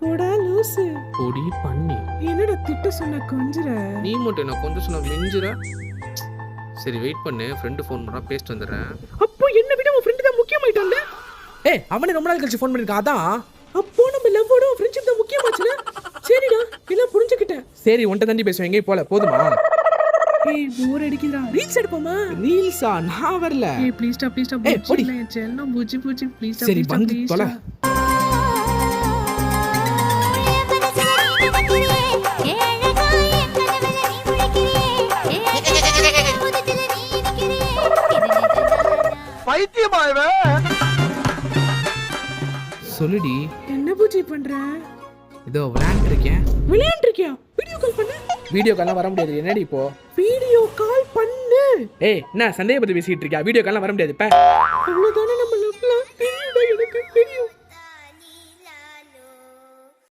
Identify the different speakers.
Speaker 1: போடா லூசு.
Speaker 2: பொடி பண்ணி
Speaker 1: என்னடா திட்ட சொன்ன கொஞ்சிர?
Speaker 2: நீ மட்டும் என்ன கொஞ்சம் சொன்ன மிஞ்சுற. சரி வெயிட் பண்ணு, ஃப்ரெண்டு ஃபோன் பண்ணா பேசிட்டு வந்துடுறேன்.
Speaker 1: அப்போ என்ன விட உன் ஃப்ரெண்ட் தான் முக்கியமாயிட்டான்ல.
Speaker 3: ஏய் அவனே ரொம்ப நாள் கழிச்சு ஃபோன் பண்ணிருக்கான். அதான்
Speaker 1: அப்போ நம்ம லவ்வோட ஃப்ரெண்ட்ஷிப் தான் முக்கியமாச்சுல. சரிடா எல்லாம் புரிஞ்சுக்கிட்டேன்.
Speaker 3: சரி உன்கிட்ட தாண்டி பேசுவேன், எங்கேயும் போல போதுமா?
Speaker 1: ஏய் போர் அடிக்குதுடா. ரீல்ஸ் எடுப்போமா?
Speaker 3: ரீல்ஸா? நான் வரல.
Speaker 1: ஏய் ப்ளீஸ் டா
Speaker 3: ஏய், போடி.
Speaker 1: செல்லம் பூச்சி பூச்சி ப்ளீஸ் டா.
Speaker 3: சரி வந்து தொலை. சொல்லுடி.
Speaker 1: என்ன பூச்சி பண்ற?
Speaker 3: இதோ விளையாண்டு இருக்கேன்.
Speaker 1: விளையாண்டிருக்கியா? வீடியோ கால் பண்ணு.
Speaker 3: வீடியோ கால்லாம் வர முடியாது. என்னடி இப்போ?
Speaker 1: வீடியோ கால் பண்ணு.
Speaker 3: ஏய் என்ன சந்தேக பத்தி பேசிட்டு இருக்கியா? வீடியோ கால்லாம் வர முடியாது.
Speaker 1: அவ்வளவுதானே